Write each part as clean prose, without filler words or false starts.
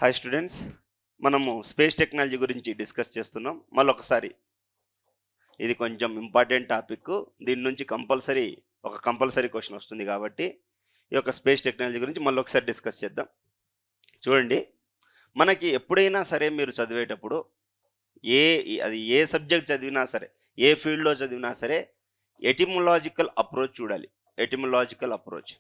Hi students, మనము space technology గురించి discuss చేస్తున్నాం. మళ్ళొకసారి ఇది కొంచెం ఇంపార్టెంట్ టాపిక్. దీని నుంచి కంపల్సరీ క్వశ్చన్ వస్తుంది కాబట్టి ఈ యొక్క స్పేస్ టెక్నాలజీ గురించి మళ్ళొకసారి డిస్కస్ చేద్దాం. చూడండి, మనకి ఎప్పుడైనా సరే మీరు చదివేటప్పుడు అది ఏ సబ్జెక్ట్ చదివినా సరే, ఏ ఫీల్డ్లో చదివినా సరే ఎటిమలాజికల్ అప్రోచ్ చూడాలి. Etymological approach.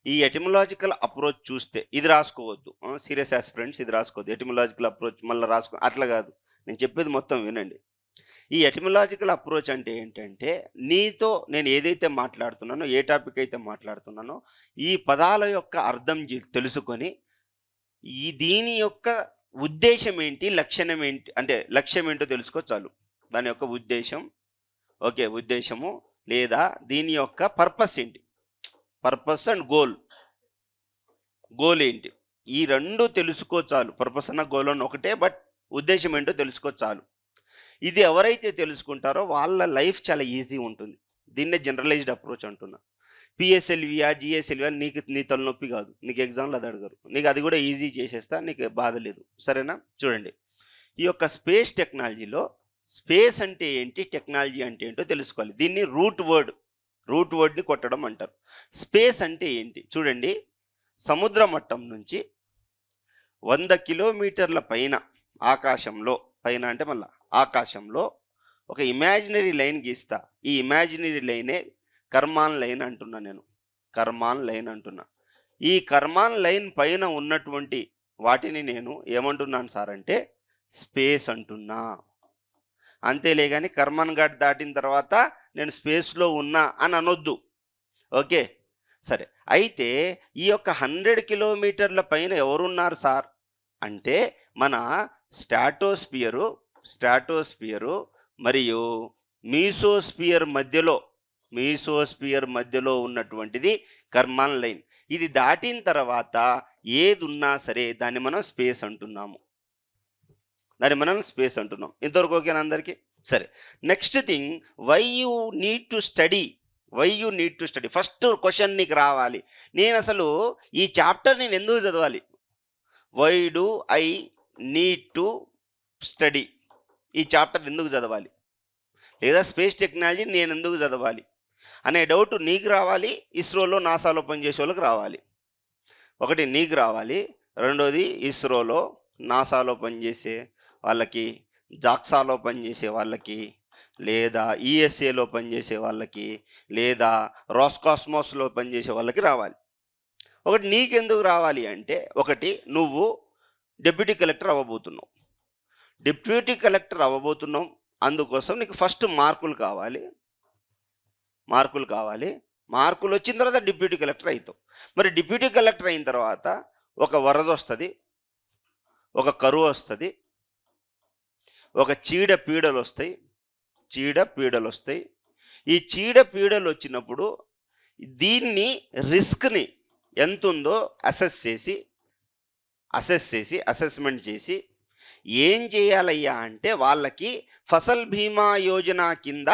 ఈ ఎటిమలాజికల్ అప్రోచ్ చూస్తే ఇది రాసుకోవద్దు. సీరియస్ ఆస్పిరెంట్స్ ఇది రాసుకోవద్దు. ఎటిమలాజికల్ అప్రోచ్ మళ్ళీ అట్లా కాదు. నేను చెప్పేది మొత్తం వినండి. ఈ ఎటిమలాజికల్ అప్రోచ్ అంటే ఏంటంటే, నీతో నేను ఏదైతే మాట్లాడుతున్నానో, ఏ టాపిక్ అయితే మాట్లాడుతున్నానో, ఈ పదాల యొక్క అర్థం తెలుసుకొని దీని యొక్క ఉద్దేశం ఏంటి, లక్షణం ఏంటి, అంటే లక్ష్యం ఏంటో తెలుసుకో చాలు. దాని యొక్క ఉద్దేశము లేదా దీని యొక్క పర్పస్ ఏంటి, పర్పస్ అండ్ గోల్ ఏంటి, ఈ రెండు తెలుసుకో చాలు. పర్పస్ అన్న గోల్ అన్న ఒకటే, బట్ ఉద్దేశం ఏంటో తెలుసుకో చాలు. ఇది ఎవరైతే తెలుసుకుంటారో వాళ్ళ లైఫ్ చాలా ఈజీ ఉంటుంది. దీన్నే జనరలైజ్డ్ అప్రోచ్ అంటున్నా. పిఎస్ఎల్వియా జిఎస్ఎల్వియా నీ తలనొప్పి కాదు. నీకు ఎగ్జామ్లో అది అడగరు. నీకు అది కూడా ఈజీ చేసేస్తా, నీకు బాధ లేదు. సరేనా? చూడండి, ఈ యొక్క స్పేస్ టెక్నాలజీలో స్పేస్ అంటే ఏంటి, టెక్నాలజీ అంటే ఏంటో తెలుసుకోవాలి. దీన్ని రూట్ వర్డ్ని కొట్టడం అంటారు. స్పేస్ అంటే ఏంటి చూడండి, సముద్ర మట్టం నుంచి 100 కిలోమీటర్ల పైన ఆకాశంలో ఒక ఇమాజినరీ లైన్ గీస్తా. ఈ ఇమాజినరీ లైనే కర్మాన్ లైన్ అంటున్నా నేను. ఈ కర్మాన్ లైన్ పైన ఉన్నటువంటి వాటిని నేను ఏమంటున్నాను సార్ అంటే స్పేస్ అంటున్నా. అంతేలే కానీ కర్మాన్ ఘాట్ దాటిన తర్వాత నేను స్పేస్లో ఉన్నా అని అనొద్దు. ఓకే, సరే. అయితే ఈ యొక్క 100 కిలోమీటర్ల పైన ఎవరున్నారు సార్ అంటే మన స్ట్రాటోస్పియరు మరియు మీసోస్పియర్ మధ్యలో ఉన్నటువంటిది కర్మాన్ లైన్. ఇది దాటిన తర్వాత ఏది ఉన్నా సరే దాన్ని మనం స్పేస్ అంటున్నాం. ఇంతవరకు ఓకేనా అందరికీ? సరే, next thing, why you need to study. First question నీకు రావాలి, నేను అసలు ఈ చాప్టర్ నేను ఎందుకు చదవాలి? Why do I need to study. ఈ చాప్టర్ ఎందుకు చదవాలి, లేదా స్పేస్ టెక్నాలజీ నేను ఎందుకు చదవాలి అనే డౌట్ నీకు రావాలి, ఇస్రోలో నాసాలో పనిచేసే వాళ్ళకి రావాలి. ఒకటి నీకు రావాలి, రెండోది ఇస్రోలో నాసాలో పనిచేసే వాళ్ళకి, జాక్సాలో పనిచేసే వాళ్ళకి, లేదా ఈఎస్ఏలో పనిచేసే వాళ్ళకి, లేదా రాస్కాస్మాస్లో పనిచేసే వాళ్ళకి రావాలి. ఒకటి నీకెందుకు రావాలి అంటే, ఒకటి నువ్వు డిప్యూటీ కలెక్టర్ అవ్వబోతున్నావు. అందుకోసం నీకు ఫస్ట్ మార్కులు కావాలి. మార్కులు వచ్చిన తర్వాత డిప్యూటీ కలెక్టర్ అవుతావు. మరి డిప్యూటీ కలెక్టర్ అయిన తర్వాత ఒక వరద వస్తుంది, ఒక కరువు వస్తుంది, ఒక చీడపీడలు వస్తాయి. ఈ చీడపీడలు వచ్చినప్పుడు దీన్ని రిస్క్ని ఎంత ఉందో అసెస్మెంట్ చేసి ఏం చేయాలయ్యా అంటే వాళ్ళకి ఫసల్ బీమా యోజన కింద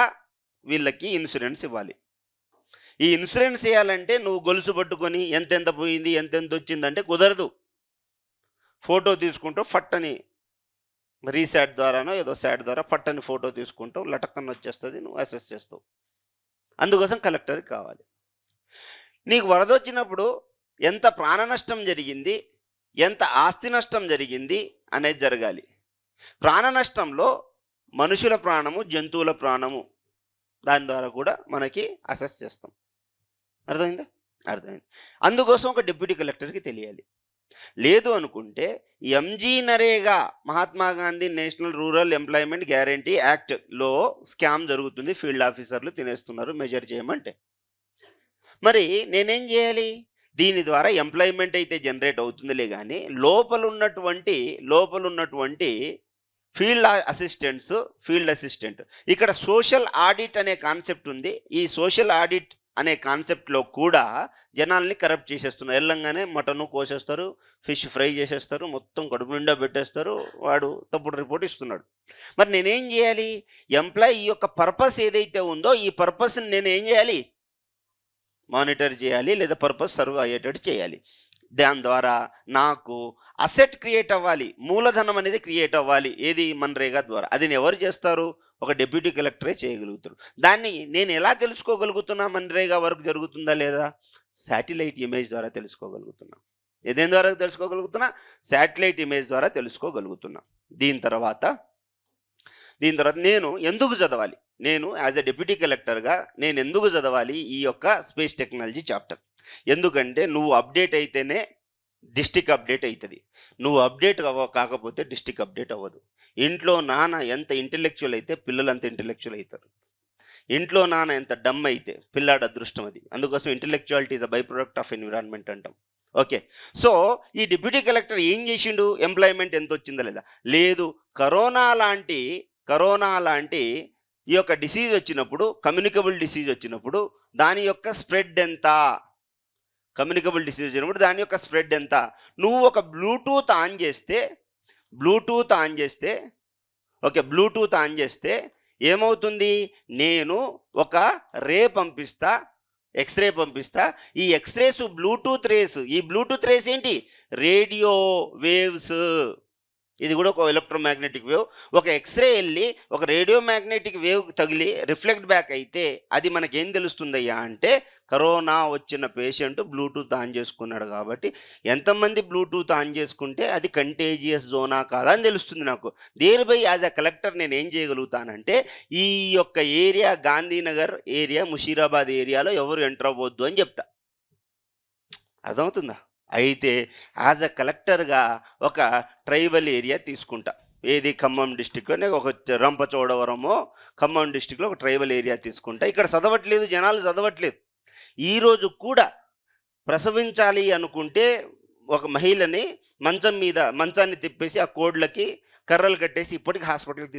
వీళ్ళకి ఇన్సూరెన్స్ ఇవ్వాలి. ఈ ఇన్సూరెన్స్ ఇవ్వాలంటే నువ్వు గొలుసు పట్టుకొని ఎంతెంత పోయింది ఎంతెంత వచ్చిందంటే కుదరదు. ఫోటో తీసుకుంటూ ఫట్టని రీసాట్ ద్వారానో ఏదో శాట్ ద్వారా ఫట్టని ఫోటో తీసుకుంటావు, లటక్కన వచ్చేస్తుంది, నువ్వు అసెస్ చేస్తావు. అందుకోసం కలెక్టర్కి కావాలి. నీకు వరద వచ్చినప్పుడు ఎంత ప్రాణ నష్టం జరిగింది, ఎంత ఆస్తి నష్టం జరిగింది అనేది జరగాలి. ప్రాణ నష్టంలో మనుషుల ప్రాణము, జంతువుల ప్రాణము, దాని ద్వారా కూడా మనకి అసెస్ చేస్తాం. అర్థమైంది. అందుకోసం ఒక డిప్యూటీ కలెక్టర్కి తెలియాలి. లేదు అనుకుంటే MG NREGA, Mahatma Gandhi national rural employment guarantee యాక్ట్లో స్కామ్ జరుగుతుంది, ఫీల్డ్ ఆఫీసర్లు తినేస్తున్నారు మెజర్ చేయమంటే. మరి నేనేం చేయాలి? దీని ద్వారా ఎంప్లాయ్మెంట్ అయితే జనరేట్ అవుతుందిలే, కానీ లోపల ఉన్నటువంటి ఫీల్డ్ అసిస్టెంట్, ఇక్కడ సోషల్ ఆడిట్ అనే కాన్సెప్ట్ ఉంది. ఈ సోషల్ ఆడిట్ అనే కాన్సెప్ట్లో కూడా జనాల్ని కరప్ట్ చేసేస్తున్నారు. ఎల్లంగానే మటను కోసేస్తారు, ఫిష్ ఫ్రై చేసేస్తారు, మొత్తం కడుపు నిండా పెట్టేస్తారు, వాడు తప్పుడు రిపోర్ట్ ఇస్తున్నాడు. మరి నేనేం చేయాలి? ఎంప్లాయీ యొక్క పర్పస్ ఏదైతే ఉందో ఈ పర్పస్ని నేను ఏం చేయాలి? మానిటర్ చేయాలి, లేదా పర్పస్ సర్వ్ అయ్యేటట్టు చేయాలి. దాని ద్వారా నాకు అసెట్ క్రియేట్ అవ్వాలి, మూలధనం అనేది క్రియేట్ అవ్వాలి. ఏది? మన్రేగా ద్వారా. అది ఎవరు చేస్తారు? ఒక డిప్యూటీ కలెక్టరే చేయగలుగుతారు. దాన్ని నేను ఎలా తెలుసుకోగలుగుతున్నా మన్రేగా వర్క్ జరుగుతుందా లేదా? శాటిలైట్ ఇమేజ్ ద్వారా తెలుసుకోగలుగుతున్నా. దేని ద్వారా తెలుసుకోగలుగుతున్నా? శాటిలైట్ ఇమేజ్ ద్వారా తెలుసుకోగలుగుతున్నా. దీని తర్వాత నేను ఎందుకు చదవాలి? నేను యాజ్ ఎ డిప్యూటీ కలెక్టర్గా నేను ఎందుకు చదవాలి ఈ యొక్క స్పేస్ టెక్నాలజీ చాప్టర్? ఎందుకంటే నువ్వు అప్డేట్ అయితేనే డిస్టిక్ అప్డేట్ అవుతుంది. నువ్వు అప్డేట్ కాకపోతే డిస్టిక్ అప్డేట్ అవ్వదు. ఇంట్లో నాన్న ఎంత ఇంటెలెక్చువల్ అయితే పిల్లలు అంత ఇంటెలెక్చువల్ అవుతారు. ఇంట్లో నాన్న ఎంత డమ్ అయితే పిల్లాడు అదృష్టం అది. అందుకోసం intellectuality is a by product of environment అంటాం. ఓకే. సో ఈ డిప్యూటీ కలెక్టర్ ఏం చేసిండు? ఎంప్లాయ్మెంట్ ఎంత వచ్చిందా లేదా? లేదు. కరోనా లాంటి ఈ యొక్క డిసీజ్ వచ్చినప్పుడు, కమ్యూనికబుల్ డిసీజ్ వచ్చినప్పుడు దాని యొక్క స్ప్రెడ్ ఎంత? కమ్యూనికబుల్ డిసీజ్ వచ్చినప్పుడు దాని యొక్క స్ప్రెడ్ ఎంత? నువ్వు ఒక బ్లూటూత్ ఆన్ చేస్తే ఏమవుతుంది? నేను ఒక పంపిస్తా, ఎక్స్రే పంపిస్తా. ఈ ఎక్స్రేస్ ఈ బ్లూటూత్ రేస్ ఏంటి? Radio waves. ఇది కూడా ఒక ఎలక్ట్రోమాగ్నెటిక్ వేవ్. ఒక ఎక్స్రే వెళ్ళి ఒక రేడియో మ్యాగ్నెటిక్ వేవ్ తగిలి రిఫ్లెక్ట్ బ్యాక్ అయితే అది మనకేం తెలుస్తుందయ్యా అంటే కరోనా వచ్చిన పేషెంట్ బ్లూటూత్ ఆన్ చేసుకున్నాడు కాబట్టి ఎంతమంది బ్లూటూత్ ఆన్ చేసుకుంటే అది కంటేజియస్ జోనా కాదా అని తెలుస్తుంది నాకు. దేనిపై యాజ్ అ కలెక్టర్ నేను ఏం చేయగలుగుతానంటే ఈ యొక్క ఏరియా, గాంధీనగర్ ఏరియా, ముషీరాబాద్ ఏరియాలో ఎవరు ఎంటర్ అవ్వద్దు అని చెప్తా. అర్థమవుతుందా? అయితే యాజ్ అ కలెక్టర్గా ఒక ట్రైబల్ ఏరియా తీసుకుంటా. ఏది? ఖమ్మం డిస్టిక్లోనే ఒక రంపచోడవరమో ఖమ్మం డిస్టిక్లో ఒక ట్రైబల్ ఏరియా తీసుకుంటా. ఇక్కడ చదవట్లేదు, జనాలు చదవట్లేదు. ఈరోజు కూడా ప్రసవించాలి అనుకుంటే ఒక మహిళని మంచాన్ని తిప్పేసి ఆ కోడ్లకి కర్రలు కట్టేసి ఇప్పటికీ హాస్పిటల్కి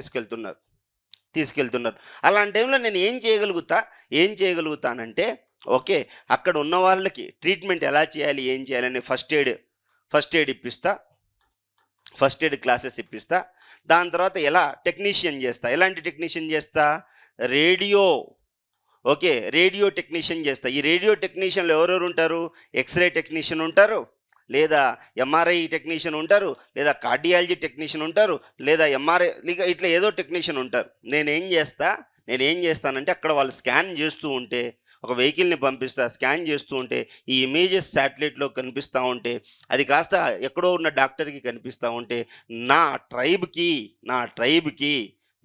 తీసుకెళ్తున్నారు. అలాంటి టైంలో నేను ఏం చేయగలుగుతానంటే ఓకే, అక్కడ ఉన్న వాళ్ళకి ట్రీట్మెంట్ ఎలా చేయాలి, ఏం చేయాలని ఫస్ట్ ఎయిడ్ ఇప్పిస్తా, ఫస్ట్ ఎయిడ్ క్లాసెస్ ఇప్పిస్తా. దాని తర్వాత ఎలాంటి టెక్నీషియన్ చేస్తా? రేడియో టెక్నీషియన్ చేస్తా. ఈ రేడియో టెక్నీషియన్లు ఎవరెవరు ఉంటారు? ఎక్స్రే టెక్నీషియన్ ఉంటారు, లేదా ఎంఆర్ఐ టెక్నీషియన్ ఉంటారు, లేదా కార్డియాలజీ టెక్నీషియన్ ఉంటారు, లేదా ఎంఆర్ఐ ఇట్లా ఏదో టెక్నీషియన్ ఉంటారు. నేనేం చేస్తానంటే అక్కడ వాళ్ళు స్కాన్ చేస్తూ ఉంటే, ఒక వెహికల్ని పంపిస్తా, స్కాన్ చేస్తూ ఉంటే ఈ ఇమేజెస్ శాటిలైట్లో కనిపిస్తూ ఉంటే అది కాస్త ఎక్కడో ఉన్న డాక్టర్కి కనిపిస్తూ ఉంటే నా ట్రైబ్కి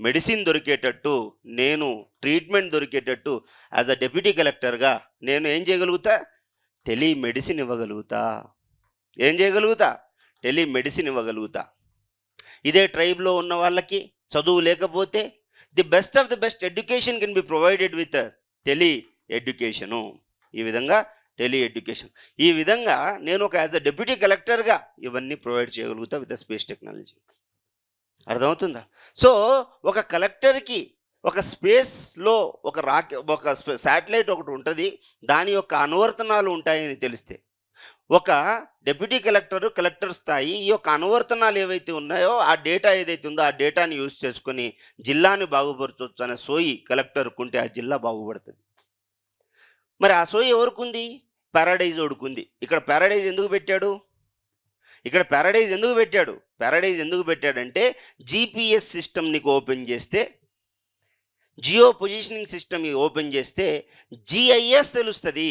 మెడిసిన్ దొరికేటట్టు, నేను ట్రీట్మెంట్ దొరికేటట్టు యాజ్ అ డెప్యూటీ కలెక్టర్గా నేను ఏం చేయగలుగుతా? టెలిమెడిసిన్ ఇవ్వగలుగుతా. ఇదే ట్రైబ్లో ఉన్న వాళ్ళకి చదువు లేకపోతే the best of the best education can be provided with tele education. ఈ విధంగా నేను ఒక యాజ్ అ డిప్యూటీ కలెక్టర్గా ఇవన్నీ ప్రొవైడ్ చేయగలుగుతా విత్ స్పేస్ టెక్నాలజీ. అర్థమవుతుందా? సో ఒక కలెక్టర్కి ఒక స్పేస్లో ఒక శాటిలైట్ ఒకటి ఉంటుంది, దాని యొక్క అనువర్తనాలు ఉంటాయని తెలిస్తే ఒక డిప్యూటీ కలెక్టర్ స్థాయి ఈ యొక్క అనువర్తనాలు ఏవైతే ఉన్నాయో ఆ డేటా ఏదైతే ఉందో ఆ డేటాని యూజ్ చేసుకొని జిల్లాని బాగుపరచవచ్చు అనే సోయి కలెక్టర్కు ఉంటే ఆ జిల్లా బాగుపడుతుంది. మరి ఆ సోయి ఎవరికి ఉంది? పారాడైజ్ ఓడుకుంది. ఇక్కడ పారాడైజ్ ఎందుకు పెట్టాడంటే జీపీఎస్ సిస్టమ్ నీకు ఓపెన్ చేస్తే, జియో పొజిషనింగ్ సిస్టమ్ ఓపెన్ చేస్తే జిఐఎస్ తెలుస్తుంది.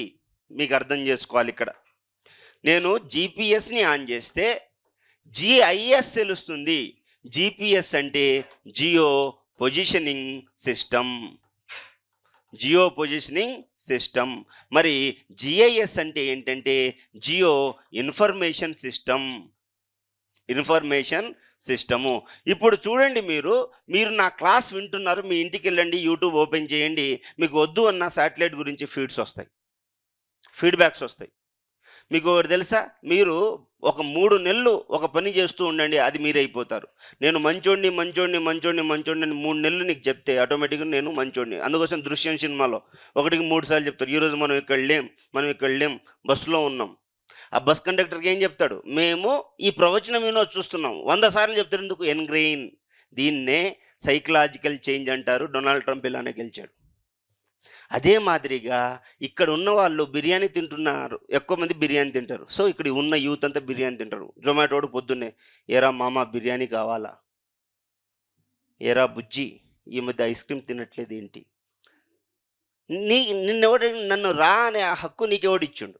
మీకు అర్థం చేసుకోవాలి. ఇక్కడ నేను జీపీఎస్ని ఆన్ చేస్తే జిఐఎస్ తెలుస్తుంది. జీపీఎస్ అంటే జియో పొజిషనింగ్ సిస్టమ్. మరి జిఐఎస్ అంటే ఏంటంటే జియో ఇన్ఫర్మేషన్ సిస్టము. ఇప్పుడు చూడండి, మీరు నా క్లాస్ వింటున్నారు, మీ ఇంటికి వెళ్ళండి, యూట్యూబ్ ఓపెన్ చేయండి, మీకు వద్దు అన్న శాటిలైట్ గురించి ఫీడ్బ్యాక్స్ వస్తాయి. మీకు ఒకటి తెలుసా? మీరు ఒక 3 నెలలు ఒక పని చేస్తూ ఉండండి, అది మీరైపోతారు. నేను మంచోడిని 3 నెలలు నీకు చెప్తే ఆటోమేటిక్గా నేను మంచోడిని. అందుకోసం దృశ్యం సినిమాలో 1కి 3 సార్లు చెప్తారు, ఈరోజు మనం ఇక్కడ లేం, బస్సులో ఉన్నాం. ఆ బస్ కండక్టర్కి ఏం చెప్తాడు? మేము ఈ ప్రవచనం చూస్తున్నాం. 100 సార్లు చెప్తాడు. ఎందుకు? ఎన్గ్రెయిన్. దీన్నే సైకలాజికల్ చేంజ్ అంటారు. డొనాల్డ్ ట్రంప్ ఇలానే గెలిచాడు. అదే మాదిరిగా ఇక్కడ ఉన్న వాళ్ళు బిర్యానీ తింటున్నారు. ఎక్కువ మంది బిర్యానీ తింటారు. సో, ఇక్కడ ఉన్న యూత్ అంతా బిర్యానీ తింటారు. జొమాటోడు పొద్దున్నే, "ఏరా మామ బిర్యానీ కావాలా? ఏరా బుజ్జి ఈ మధ్య ఐస్ క్రీమ్ తినట్లేదేంటి?" నీ నన్ను రా అనే ఆ హక్కు నీకెవడిచ్చిండు?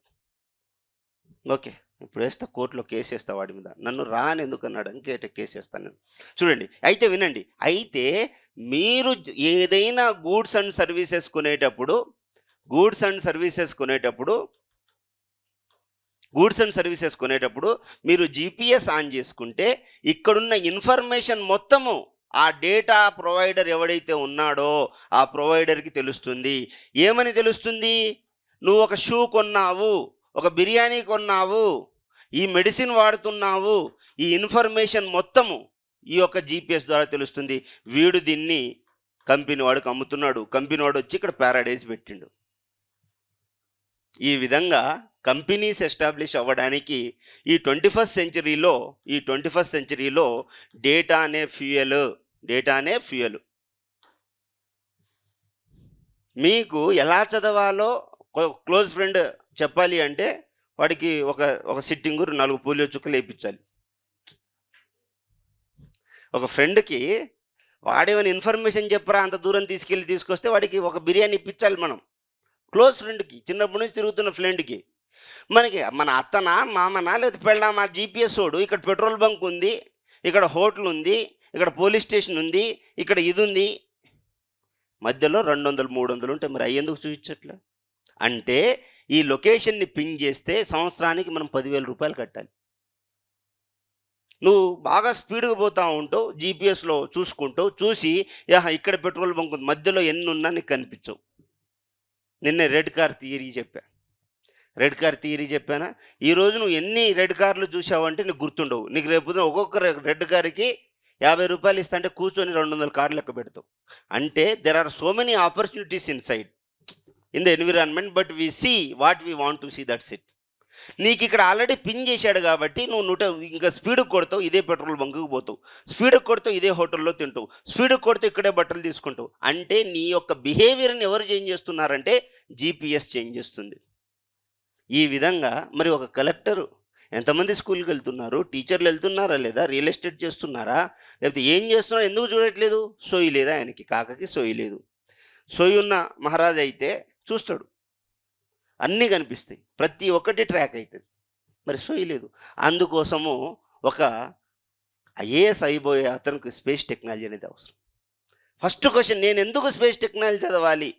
ఓకే. ఇప్పుడేస్తా కోర్ట్‌లో కేసేస్తా వాడి మీద. నన్ను రా అని ఎందుకన్నాడు? ఇంకేట కేసేస్తాను నేను. చూడండి. అయితే వినండి. అయితే మీరు ఏదైనా గూడ్స్ అండ్ సర్వీసెస్ కొనేటప్పుడు మీరు జీపీఎస్ ఆన్ చేసుకుంటే ఇక్కడున్న ఇన్ఫర్మేషన్ మొత్తము ఆ డేటా ప్రొవైడర్ ఎవడైతే ఉన్నాడో ఆ ప్రొవైడర్‌కి తెలుస్తుంది. ఏమని తెలుస్తుంది? నువ్వు ఒక షూ కొన్నావు, ఒక బిర్యానీ కొన్నావు, ఈ మెడిసిన్ వాడుతున్నావు, ఈ ఇన్ఫర్మేషన్ మొత్తము ఈ యొక్క జీపీఎస్ ద్వారా తెలుస్తుంది. వీడు దీన్ని కంపెనీ వాడికి అమ్ముతున్నాడు. కంపెనీ వాడు వచ్చి ఇక్కడ పారాడైజ్ పెట్టిండు. ఈ విధంగా కంపెనీస్ ఎస్టాబ్లిష్ అవ్వడానికి ఈ 21st సెంచరీలో డేటా అనే ఫ్యూయల్. మీకు ఎలా చదవాలో క్లోజ్ ఫ్రెండ్ చెప్పాలి అంటే వాడికి ఒక సిట్టింగు 4 పోలియో చుక్కలు వేయించాలి. ఒక ఫ్రెండ్‌కి వాడేమైనా ఇన్ఫర్మేషన్ చెప్పరా అంత దూరం తీసుకొస్తే వాడికి ఒక బిర్యానీ ఇప్పించాలి మనం. క్లోజ్ ఫ్రెండ్‌కి, చిన్నప్పటి నుంచి తిరుగుతున్న ఫ్రెండ్‌కి. మనకి మన అత్తనా, మామనా లేదా పెళ్ళామా జీపీఎస్ ఓడు ఇక్కడ పెట్రోల్ బంక్ ఉంది, ఇక్కడ హోటల్ ఉంది, ఇక్కడ పోలీస్ స్టేషన్ ఉంది, ఇక్కడ ఇది ఉంది. మధ్యలో 200, 300 ఉంటాయి. మరి అయ్యేందుకు చూపించట్లే? అంటే ఈ లొకేషన్‌ని పింగ్ చేస్తే సంవత్సరానికి మనం 10,000 రూపాయలు కట్టాలి. నువ్వు బాగా స్పీడ్‌గా పోతా ఉంటావు. జీపీఎస్‌లో చూసి యాహా! ఇక్కడ పెట్రోల్ బంక్ ఉంది. మధ్యలో ఎన్నున్నా నీకు కనిపించవు. నిన్నే రెడ్ కార్ థియరీ చెప్పానా? ఈరోజు నువ్వు ఎన్ని రెడ్ కార్లు చూసావంటే నీకు గుర్తుండవు. నీకు రేపు ఒక్కొక్క రెడ్ కార్‌కి 50 రూపాయలు ఇస్తా అంటే కూర్చొని 200 కార్లు లెక్క పెడతావు. అంటే there are so many opportunities in the environment but we see what we want to see, that's it. నీకు ఇక్కడ ఆల్రెడీ పిన్ చేశాడు కాబట్టి నువ్వు ఇంకా స్పీడ్‌కి కొడతావు, ఇదే పెట్రోల్ బంకుకి పోతావు. స్పీడ్‌కి కొడతావు, ఇదే హోటల్‌లో తింటావు. స్పీడ్‌కి కొడితే ఇక్కడే బట్టలు తీసుకుంటావు. అంటే నీ యొక్క బిహేవియర్‌ని ఎవరు చేంజ్ చేస్తున్నారంటే జీపీఎస్ చేంజ్ చేస్తుంది. ఈ విధంగా మరి ఒక కలెక్టరు ఎంతమంది స్కూల్‌కి వెళ్తున్నారు? టీచర్లు వెళ్తున్నారా లేదా? రియల్ ఎస్టేట్ చేస్తున్నారా? లేకపోతే ఏం చేస్తున్నారో ఎందుకు చూడట్లేదు? సోయి లేదా ఆయనకి? కాకకి సోయి లేదు. సోయి ఉన్న మహారాజు అయితే చూస్తాడు. అన్నీ కనిపిస్తాయి. ప్రతి ఒక్కటి ట్రాక్ అవుతుంది. మరి సోయి లేదు. అందుకోసము ఒక ఐఏఎస్ అయిపోయే అతనికి స్పేస్ టెక్నాలజీ అనేది అవసరం. ఫస్ట్ క్వశ్చన్, నేను ఎందుకు స్పేస్ టెక్నాలజీ చదవాలి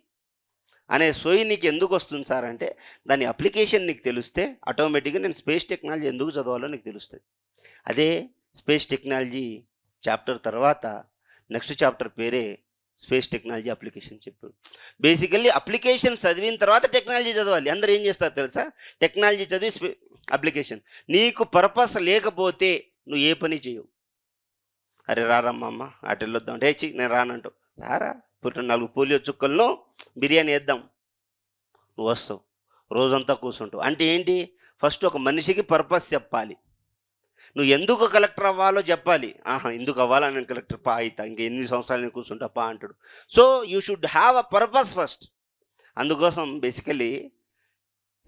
అనే సోయి నీకు ఎందుకు వస్తుంది సార్ అంటే, దాని అప్లికేషన్ నీకు తెలిస్తే ఆటోమేటిక్గా నేను స్పేస్ టెక్నాలజీ ఎందుకు చదవాలో నీకు తెలుస్తుంది. అదే స్పేస్ టెక్నాలజీ చాప్టర్ తర్వాత నెక్స్ట్ చాప్టర్ పేరే స్పేస్ టెక్నాలజీ అప్లికేషన్ చెప్పాడు. బేసికల్లీ అప్లికేషన్ చదివిన తర్వాత టెక్నాలజీ చదవాలి. అందరూ ఏం చేస్తారు తెలుసా? టెక్నాలజీ చదివి అప్లికేషన్. నీకు పర్పస్ లేకపోతే నువ్వు ఏ పని చేయవు. అరే రారమ్మా అమ్మ అటు వెళ్ళొద్దాం అంటే నేను రానంటావు. రారా, ఇప్పుడు 4 పోలియో చుక్కలను బిర్యానీ వేద్దాం, నువ్వు వస్తావు, రోజంతా కూర్చుంటావు. అంటే ఏంటి? ఫస్ట్ ఒక మనిషికి పర్పస్ చెప్పాలి. నువ్వు ఎందుకు కలెక్టర్ అవ్వాలో చెప్పాలి. ఎందుకు అవ్వాలా నేను కలెక్టర్ పా అవుతా, ఇంకా 8 సంవత్సరాలు నేను కూర్చుంటా పా అంటాడు. So you should have a purpose first. అందుకోసం బేసికలీ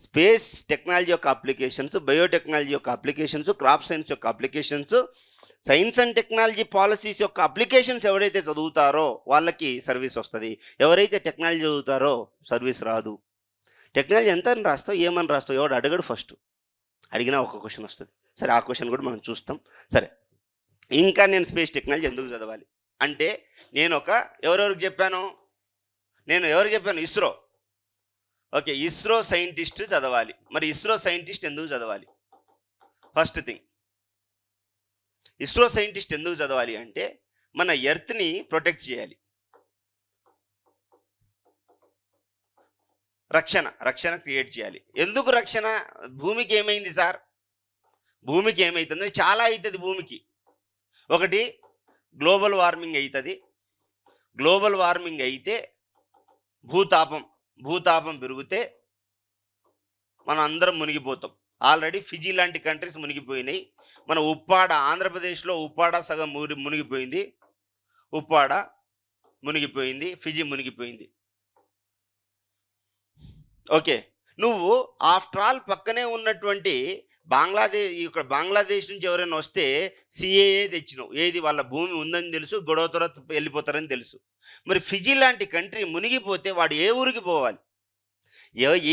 స్పేస్ టెక్నాలజీ యొక్క అప్లికేషన్స్, బయోటెక్నాలజీ యొక్క అప్లికేషన్స్, క్రాప్ సైన్స్ యొక్క applications, science and technology policies యొక్క అప్లికేషన్స్ ఎవరైతే చదువుతారో వాళ్ళకి సర్వీస్ వస్తుంది. ఎవరైతే టెక్నాలజీ చదువుతారో సర్వీస్ రాదు. టెక్నాలజీ ఎంత అని రాస్తావు, ఏమని రాస్తావు, ఎవడు అడగడు. ఫస్ట్ అడిగినా ఒక క్వశ్చన్ వస్తుంది. సరే, ఆ క్వశ్చన్ కూడా మనం చూస్తాం. సరే, ఇంకా నేను స్పేస్ టెక్నాలజీ ఎందుకు చదవాలి అంటే, నేను ఎవరికి చెప్పాను? ఇస్రో. ఓకే, ఇస్రో సైంటిస్ట్ చదవాలి. మరి ఇస్రో సైంటిస్ట్ ఎందుకు చదవాలి? ఫస్ట్ థింగ్, ఇస్రో సైంటిస్ట్ ఎందుకు చదవాలి అంటే మన ఎర్త్ని ప్రొటెక్ట్ చేయాలి. రక్షణ క్రియేట్ చేయాలి. ఎందుకు రక్షణ? భూమికి ఏమైంది సార్? భూమికి ఏమవుతుంది? చాలా అవుతుంది భూమికి. ఒకటి, గ్లోబల్ వార్మింగ్ అవుతుంది. గ్లోబల్ వార్మింగ్ అయితే భూతాపం పెరిగితే మనం అందరం మునిగిపోతాం. ఆల్రెడీ ఫిజీ లాంటి కంట్రీస్ మునిగిపోయినాయి. మన ఆంధ్రప్రదేశ్లో ఉప్పాడ సగం మునిగిపోయింది. ఫిజీ మునిగిపోయింది. ఓకే. నువ్వు ఆఫ్టర్ ఆల్ పక్కనే ఉన్నటువంటి ఇక్కడ బంగ్లాదేశ్ నుంచి ఎవరైనా వస్తే సీఏఏ తెచ్చినావు. ఏది వాళ్ళ భూమి ఉందని తెలుసు, గొడవ తర్వాత వెళ్ళిపోతారని తెలుసు. మరి ఫిజీ లాంటి కంట్రీ మునిగిపోతే వాడు ఏ ఊరికి పోవాలి?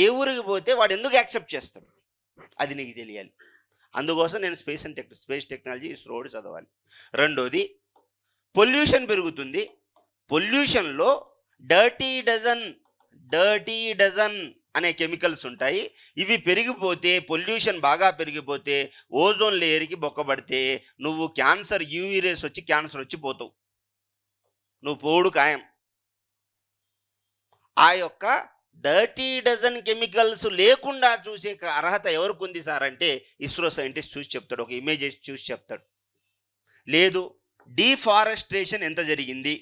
ఏ ఊరికి పోతే వాడు ఎందుకు యాక్సెప్ట్ చేస్తాడు? అది నీకు తెలియాలి. అందుకోసం నేను స్పేస్ టెక్నాలజీ ఇస్రో చదవాలి. రెండోది, పొల్యూషన్ పెరుగుతుంది. పొల్యూషన్‌లో డర్టీ డజన్ అనే కెమికల్స్ ఉంటాయి. ఇవి పెరిగిపోతే, పొల్యూషన్ బాగా పెరిగిపోతే ఓజోన్ లేయర్‌కి బొక్కబడితే నువ్వు యూవీ రేస్ వచ్చి క్యాన్సర్ వచ్చి పోతావు. నువ్వు పోవుడు ఖాయం. ఆ యొక్క డర్టీ డజన్ కెమికల్స్ లేకుండా చూసే అర్హత ఎవరికుంది సార్ అంటే ఇస్రో సైంటిస్ట్ చూసి చెప్తాడు. ఒక ఇమేజ్ చూసి చెప్తాడు. లేదు, డీఫారెస్ట్రేషన్ ఎంత జరిగింది,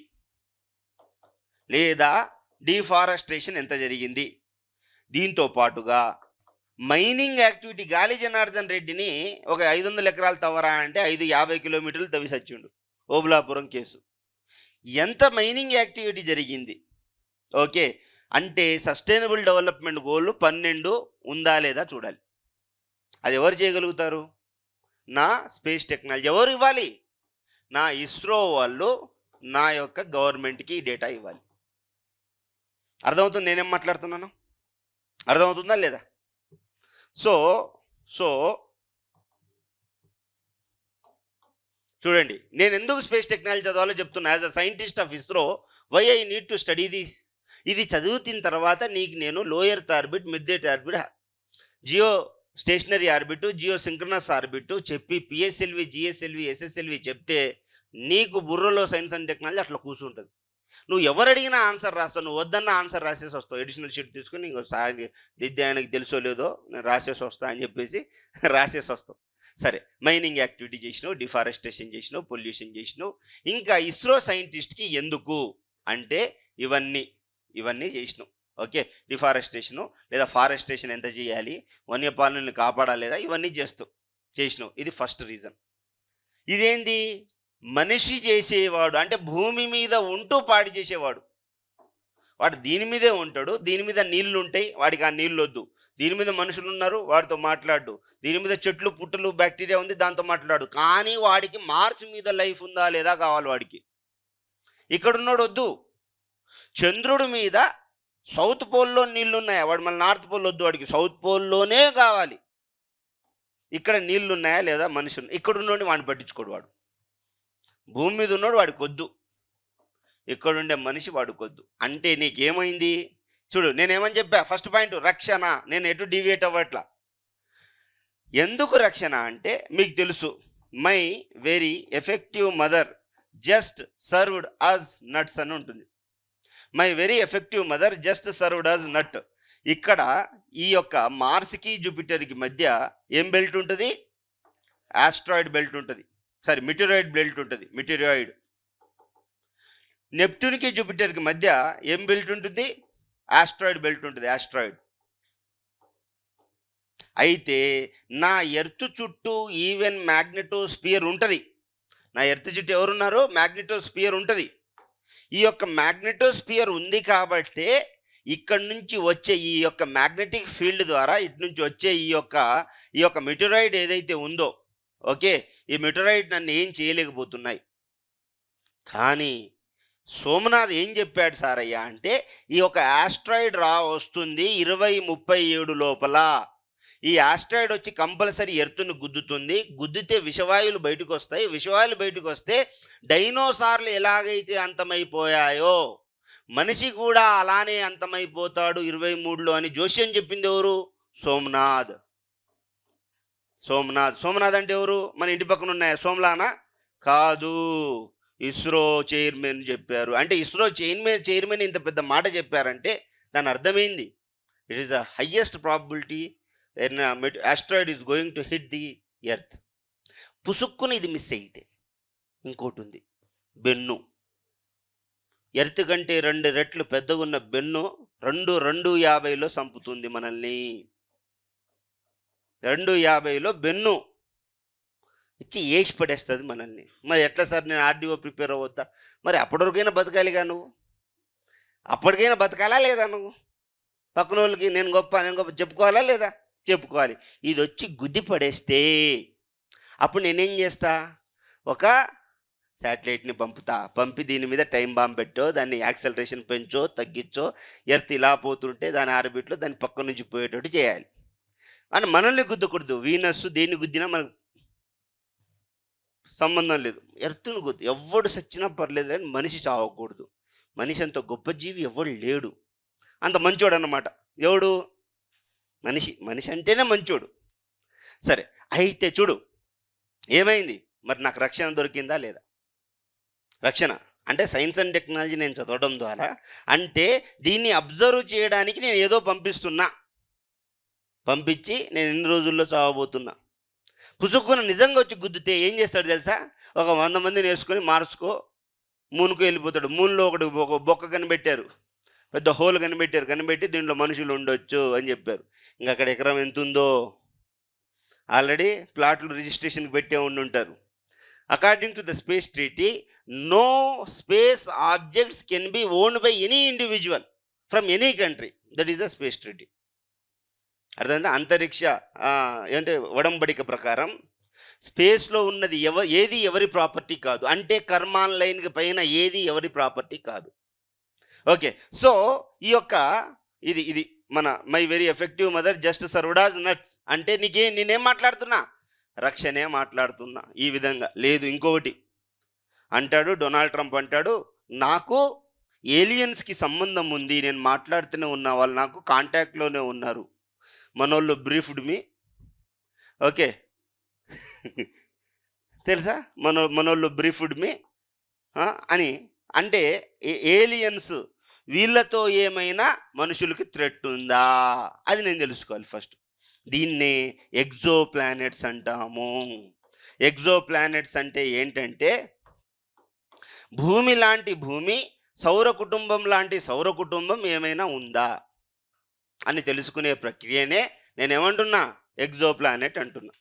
ఎంత జరిగింది. దీంతో పాటుగా మైనింగ్ యాక్టివిటీ, గాలి జనార్దన్ రెడ్డిని ఒక 500 ఎకరాలు తవ్వరా అంటే 50 కిలోమీటర్లు తవ్వి సచ్చిండు. ఓబులాపురం కేసు. ఎంత మైనింగ్ యాక్టివిటీ జరిగింది? ఓకే. అంటే సస్టైనబుల్ డెవలప్మెంట్ గోల్ 12 ఉందా లేదా చూడాలి. అది ఎవరు చేయగలుగుతారు? నా స్పేస్ టెక్నాలజీ. ఎవరు ఇవ్వాలి? నా ఇస్రో వాళ్ళు నా యొక్క గవర్నమెంట్‌కి డేటా ఇవ్వాలి. అర్థమవుతుంది నేనేం మాట్లాడుతున్నాను? అర్థమవుతుందా లేదా? సో చూడండి, నేను ఎందుకు స్పేస్ టెక్నాలజీ చదవాలో చెప్తున్నా. As a scientist of ISRO, why I need to study this. ఇది చదువుతున్న తర్వాత నీకు నేను low earth orbit, mid earth orbit, geostationary orbit, geosynchronous orbit చెప్పి పిఎస్ఎల్వి, జిఎస్ఎల్వి, ఎస్ఎస్ఎల్వి చెప్తే నీకు బుర్రలో సైన్స్ అండ్ టెక్నాలజీ అట్లా కూర్చుంటుంది. నువ్వు ఎవరు అడిగినా ఆన్సర్ రాస్తావు. నువ్వు వద్దన్న ఆన్సర్ రాసేసి వస్తావు. ఎడిషనల్ షీట్ తీసుకుని ఇంకో సార్ ఆయనకి తెలుసో లేదో నేను రాసేసి వస్తా అని చెప్పేసి రాసేసి వస్తావు. సరే, మైనింగ్ యాక్టివిటీ చేసినావు, డిఫారెస్టేషన్ చేసినావు, పొల్యూషన్ చేసినావు. ఇంకా ఇస్రో సైంటిస్ట్కి ఎందుకు అంటే ఇవన్నీ చేసినావు. ఓకే. డిఫారెస్టేషను లేదా ఫారెస్టేషన్ ఎంత చేయాలి, వన్యప్రాణులను కాపాడాలి లేదా, ఇవన్నీ చేసినావు. ఇది ఫస్ట్ రీజన్. ఇదేంది? మనిషి చేసేవాడు అంటే భూమి మీద ఉంటూ పాడి చేసేవాడు. వాడు దీని మీదే ఉంటాడు. దీని మీద నీళ్లు ఉంటాయి, వాడికి ఆ నీళ్ళు వద్దు. దీని మీద మనుషులు ఉన్నారు, వాడితో మాట్లాడు. దీని మీద చెట్లు పుట్టలు బ్యాక్టీరియా ఉంది, దాంతో మాట్లాడు. కానీ వాడికి మార్స్ మీద లైఫ్ ఉందా లేదా కావాలి వాడికి. ఇక్కడున్నాడు వద్దు. చంద్రుడి మీద సౌత్ పోల్లో నీళ్లు ఉన్నాయా, వాడు మళ్ళీ నార్త్ పోల్ వద్దు, వాడికి సౌత్ పోల్లోనే కావాలి. ఇక్కడ నీళ్లు ఉన్నాయా లేదా, మనిషి ఇక్కడ ఉన్నోడిని వాడిని పట్టించుకోడు. వాడు భూమి మీద ఉన్నాడు, వాడికి వద్దు. ఇక్కడుండే మనిషి వాడుకొద్దు. అంటే నీకేమైంది చూడు, నేనేమని చెప్పా? ఫస్ట్ పాయింట్ రక్షణ. నేను ఎటు డీవియేట్ అవ్వట్లా. ఎందుకు రక్షణ అంటే మీకు తెలుసు, my very effective mother just served us nuts అని ఉంటుంది. My very effective mother just served us nut. ఇక్కడ ఈ యొక్క మార్స్కి జూపిటర్కి మధ్య ఏం బెల్ట్ ఉంటుంది? ఆస్ట్రాయిడ్ బెల్ట్ ఉంటుంది. సారీ, మిటిరాయిడ్ బెల్ట్ ఉంటుంది. మిటిరాయిడ్. నెప్ట్యూన్కి జూపిటర్కి మధ్య ఏం బెల్ట్ ఉంటుంది? ఆస్ట్రాయిడ్ బెల్ట్ ఉంటుంది. ఆస్ట్రాయిడ్. అయితే నా ఎర్త్ చుట్టూ ఈవెన్ మ్యాగ్నెటోస్పియర్ ఉంటుంది. నా ఎర్త్ చుట్టూ ఎవరున్నారు? మ్యాగ్నెటోస్పియర్ ఉంటుంది. ఈ యొక్క మ్యాగ్నెటోస్పియర్ ఉంది కాబట్టే ఇక్కడ నుంచి వచ్చే ఈ యొక్క మ్యాగ్నెటిక్ ఫీల్డ్ ద్వారా ఇటు నుంచి వచ్చే ఈ యొక్క మెటరాయిడ్ ఏదైతే ఉందో, ఓకే, ఈ మెటరాయిడ్ నన్ను ఏం చేయలేకపోతున్నాయి. కానీ సోమనాథ్ ఏం చెప్పాడు సారయ్య అంటే, ఈ యొక్క ఆస్ట్రాయిడ్ వస్తుంది 2037 లోపల. ఈ ఆస్ట్రాయిడ్ వచ్చి కంపల్సరీ ఎర్త్ను గుద్దుతుంది. గుద్దితే విషవాయువులు బయటకు వస్తాయి. విషవాయువులు బయటకు వస్తే డైనోసార్లు ఎలాగైతే అంతమైపోయాయో మనిషి కూడా అలానే అంతమైపోతాడు 23లో అని జోస్యం చెప్పింది ఎవరు? సోమనాథ్. సోమనాథ్ అంటే ఎవరు? మన ఇంటి పక్కన ఉన్నాయా సోమలానా? కాదు, ఇస్రో చైర్మన్ చెప్పారు. అంటే ఇస్రో చైర్మన్ ఇంత పెద్ద మాట చెప్పారంటే దాని అర్థమైంది. It is the highest probability asteroid is going to hit the Earth. పుసుక్కుని ఇది మిస్ అయితే ఇంకోటి ఉంది, బెన్ను. ఎర్త్ కంటే 2 రెట్లు పెద్దగా ఉన్న బెన్ను 250లో చంపుతుంది మనల్ని. 250లో బెన్ను ఇచ్చి వేసి పడేస్తుంది మనల్ని. మరి ఎట్లా సార్, నేను ఆర్డీఓ ప్రిపేర్ అవ్వద్దా? మరి అప్పటివరకైనా బతకాలిగా నువ్వు. అప్పటికైనా బతకాలా లేదా నువ్వు? పక్కనోళ్ళకి నేను గొప్ప, నేను గొప్ప చెప్పుకోవాలా లేదా? చెప్పుకోవాలి. ఇదొచ్చి గుద్ది పడేస్తే అప్పుడు నేనేం చేస్తా? ఒక శాటిలైట్‌ని పంపుతా. పంపి దీని మీద టైమ్ బాంబ్ పెట్టో, దాన్ని యాక్సలరేషన్ పెంచో, తగ్గించో, ఎర్త్ ఇలా పోతుంటే దాని ఆర్బిట్‌లో దాని పక్క నుంచి పోయేటట్టు చేయాలి. అని మనల్ని గుద్దకూడదు. వీనస్ దేన్ని గుద్దినా మనకు సంబంధం లేదు. ఎర్త్‌ని గుద్దు. ఎవ్వడు సచ్చినా పర్లేదు గానీ మనిషి చావకూడదు. మనిషి అంత గొప్ప జీవి ఎవ్వడు లేడు. అంత మంచోడన్నమాట. ఎవడు? మనిషి. మనిషి అంటేనే మంచోడు. సరే. అయితే చూడు ఏమైంది? మరి నాకు రక్షణ దొరికిందా లేదా? రక్షణ. అంటే సైన్స్ అండ్ టెక్నాలజీ నేను చదవడం ద్వారా అంటే దీన్ని అబ్జర్వ్ చేయడానికి నేను ఏదో పంపిస్తున్నా. పంపించి నేను ఇన్ని రోజుల్లో చావబోతున్నా. పుసుక్కున నిజంగా వచ్చి గుద్దితే ఏం చేస్తాడు తెలుసా? ఒక 100 మందిని ఏసుకొని మార్స్‌కో, మూన్‌కో ఎళ్ళిపోతాడు. మూన్‌లో ఒక బొక్క కనిపెట్టారు. పెద్ద హోల్ కనిపెట్టారు. కనిపెట్టి దీంట్లో మనుషులు ఉండొచ్చు అని చెప్పారు. ఇంక అక్కడ ఎకరం ఎంతుందో ఆల్రెడీ ప్లాట్లు రిజిస్ట్రేషన్‌కి పెట్టే ఉండుంటారు. According to the space treaty, no space objects can be owned by any individual from any country. That is the space treaty. అర్థమైందా? అంతరిక్ష ఏంటే ఒడంబడిక ప్రకారం స్పేస్‌లో ఉన్నది ఏది ఎవరి ప్రాపర్టీ కాదు. అంటే కర్మాన్ లైన్‌కి పైన ఏది ఎవరి ప్రాపర్టీ కాదు. ఓకే. సో, ఈ యొక్క ఇది ఇది మన my very effective mother just served us nuts అంటే నేనేం మాట్లాడుతున్నా? రక్షణే మాట్లాడుతున్నా. ఈ విధంగా. లేదు ఇంకొకటి అంటాడు డొనాల్డ్ ట్రంప్ అంటాడు, నాకు ఏలియన్స్‌కి సంబంధం ఉంది. నేను మాట్లాడుతూనే ఉన్నా. వాళ్ళు నాకు కాంటాక్ట్‌లోనే ఉన్నారు. మనోళ్ళు బ్రీఫ్డ్ మీ. ఓకే. తెలుసా? మనోళ్ళు బ్రీఫ్డ్ మీ అని. అంటే ఏలియన్స్ వీళ్ళతో ఏమైనా మనుషులకి థ్రెట్ ఉందా? అది నేను తెలుసుకోవాలి ఫస్ట్. దీన్నే ఎగ్జో ప్లానెట్స్ అంటాము. ఎగ్జో ప్లానెట్స్ అంటే ఏంటంటే భూమి లాంటి భూమి, సౌర కుటుంబం లాంటి సౌర కుటుంబం ఏమైనా ఉందా అని తెలుసుకునే ప్రక్రియనే నేనేమంటున్నా? ఎగ్జో ప్లానెట్ అంటున్నా.